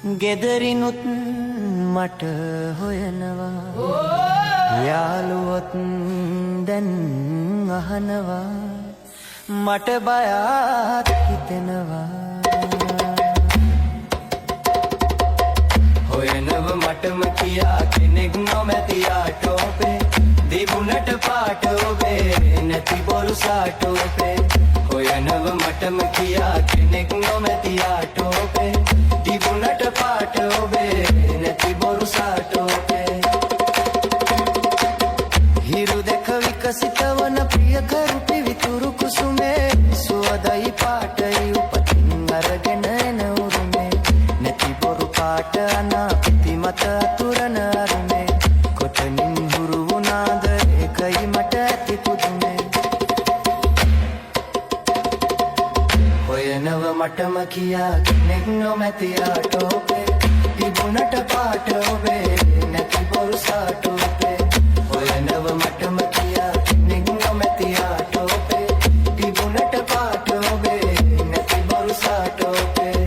ගෙදරිනුත් මට හොයනවා යාළුවොත් දැන් අහනවා මට බයත් හිතෙනවා හොයනව මටම කියා කෙනෙක් නොමැති ආටෝපේ දිබුනට පාට ඔබේ නැති බොරු සාටෝපේ හොයනව මටම කියා කෙනෙක් නොමැති ආටෝපේ දිබුනට පාට ඔබේ නැති බොරු සාටෝපේ හිරු දෙක විකසිත වන ප්‍රිය කරු පිවිතුරු කුසුමේ සුවදයි පාටයි උපතින් අරගෙන එන උරුමේ නැති බොරු පාට අනාපති මත අතුරන අරුමේ කොතනින් හුරු වුණාද ඒකයි මට ඇති පුදුමේ හොයනව මටම කියා කෙනෙක් නොමැති ආටෝපේ තිබුණට පාට ඔබේ නැති බොරු සාටෝපේ හොයනව මටම කියා කෙනෙක් නොමැති ආටෝපේ තිබුණට පාට ඔබේ නැති බොරු සාටෝපේ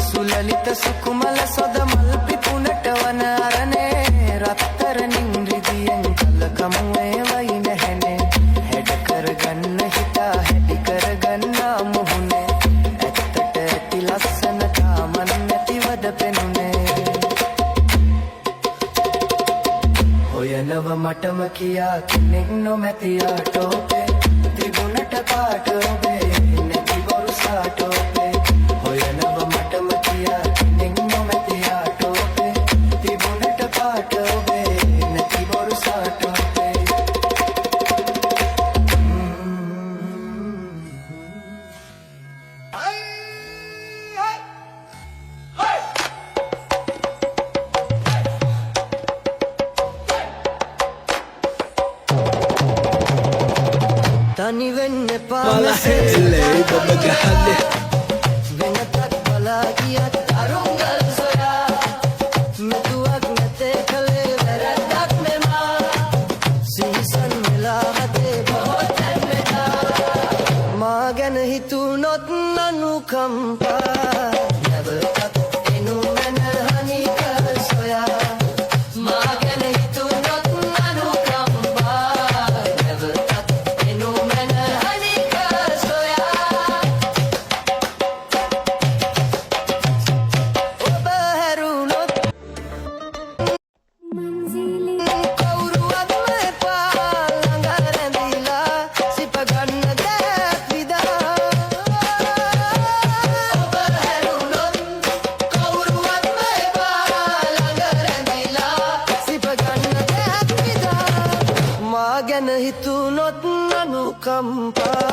සුලලිත සුකුමල සොද මල් පිපුණට වන අරනේ රත්තරනින් රිදියෙන් කලකමු ඒවයි නැහැනේ හැඩ කරගන්න හිතා හැටි කරගන්නා මුහුණේ ඇත්තට ඇති ලස්සන තාමන් නැතිවද පෙනුනේ හොයනව මටම කියා කෙනෙක් නොමැති ආටෝපේ තිබුණට පාට ඔබේ නැති බොරු සාටෝපේ හොයනව මටම කියා කෙනෙක් නොමැති ආටෝපේ තිබුණට පාට ඔබේ නැති බොරු සාටෝපේ තනි වෙන්න එපා වෙනතක් බලා ගියත් අරුංගල් සොයා මෙතුවක් නැතේ කලේ වැරැද්දක් මෙමා සිහිසන් වෙලා හදේ බොහෝ තැන් වෙලා මා ගැන හිතුනොත් අනුකම්පා නැවතත් එනු මැන හනික සොයා මා ගැන හිතුනොත් අනුකම්පා නැවතත් එනු මැන හනික සොයා ඔබ හැරුණොත් කවුරුවත්ම එපා ළඟ රැඳිලා සිප ගන්න දෑත් විදා ඔබ හැරුණොත් කවුරුවත්ම එපා ළඟ රැඳිලා සිප ගන්න දෑත් විදා මා ගැන හිතුනොත් අනුකම්පා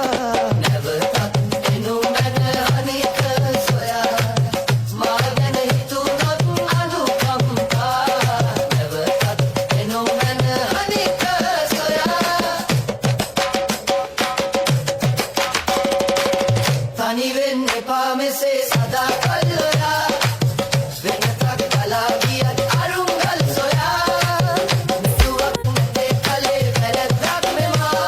නැවතත් එනු මැන අනික සොයා මා ගැන හිතුනොත් අනුකම්පා නැවතත් එනු මැන අනික සොයා තනි වෙන්න එපා මෙසේ සදා කල්ලොයා වෙනතක් බලා ගියත් අරුංගල් සොයා මෙතුවක් නැතේ කලේ වැරැද්දක් මෙමා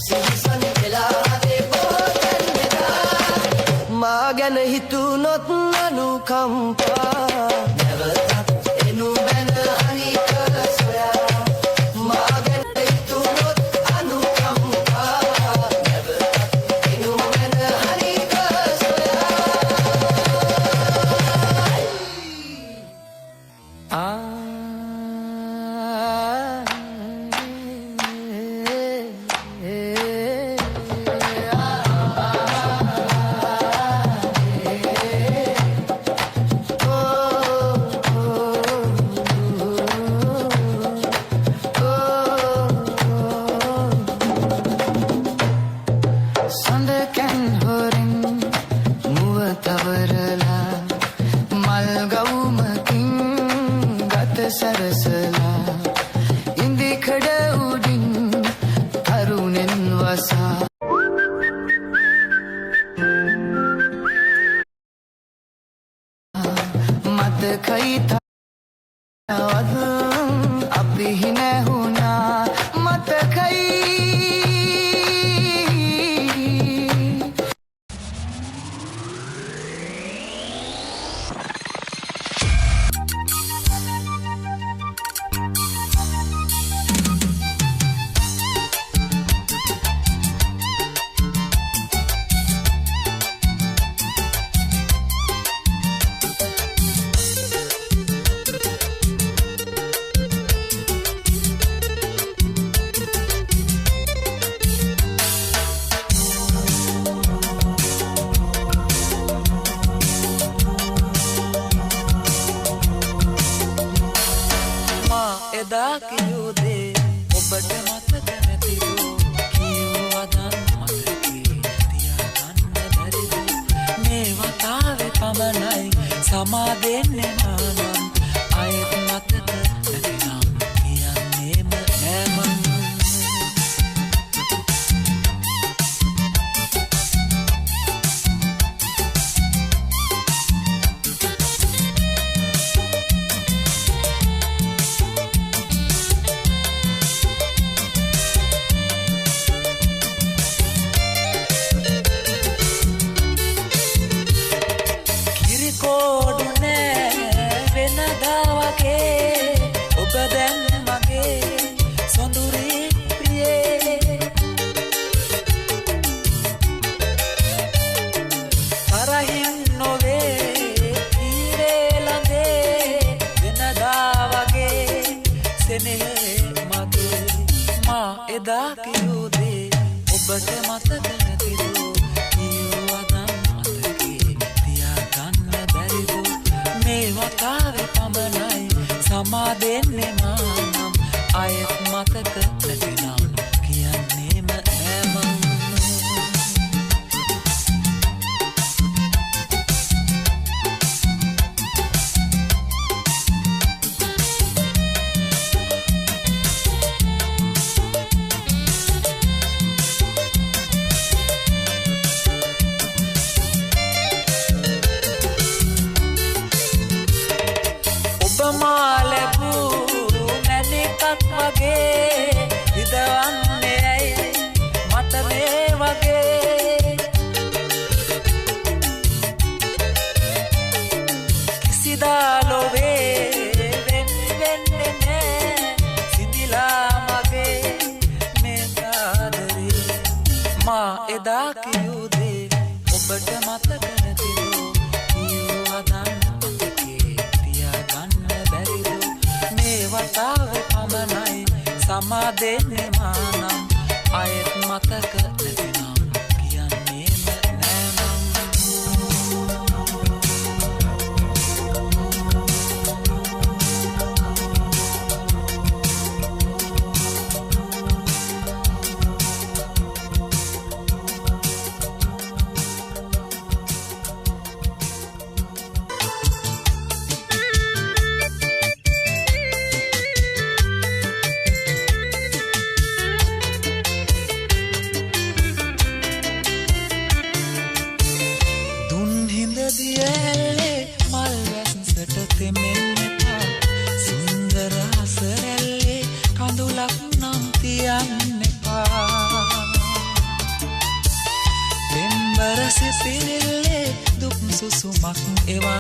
සිහිසන් වෙලා හදේ බොහෝ තැන් වෙලා මා ගැන හිතුනොත් අනුකම්පා නැවතත් එනු මැන අනික සොයා මා ගැන හිතුනොත් අනුකම්පා නැවතත් එනු මැන අනික සොයා සඳකැන් හොරින් මුව තවරලා මල් ගවුමකින් ගත සරසලා ඉන්දිකඩ උඩින් තරුණෙන් වසා මතකයි තවද අපි නැහුණා මතකයි කියූ දේ ඔබට මතක නැතිද කියවදන් මතකේ තියාගන්න බැරිද මේ වතාවේ පමණයි සමා දෙන්නේ නම් ආයෙත් මතක නැතිනම් කියන්නේම නෑ මං එදා කියූ දේ ඔබට මතක නැතිද කියවදන් මතකේ තියාගන්න බැරිද මේ වතාවේ පමණයි සමා දෙන්නේ නම් ආයෙත් මතක නැතිනම් කියන්නේම නෑ මං හිතවන්නේ ඇයි මට මේ වගේ කිසිදා ලොවේ වෙන්නේ නෑ සිඳිලා මගේ මේ ආදරේ මා එදා කියූ දේ ඔබට මතක නැතිද කියවදන් මතකේ තියාගන්න බැරිද මේ වතාවේ පමණයි සමා දෙන්නේ මානම් ආයෙත් මතක නැතිනම් කියන්නේම නෑ මං දියැලේ මල් වැස්සට තෙමෙන්න එපා සුන්දර අසරැල්ලේ කඳුලක් නම් තියන්න එපා පෙම්බර සිසිල්ලේ දුක් සුසුමක් එවා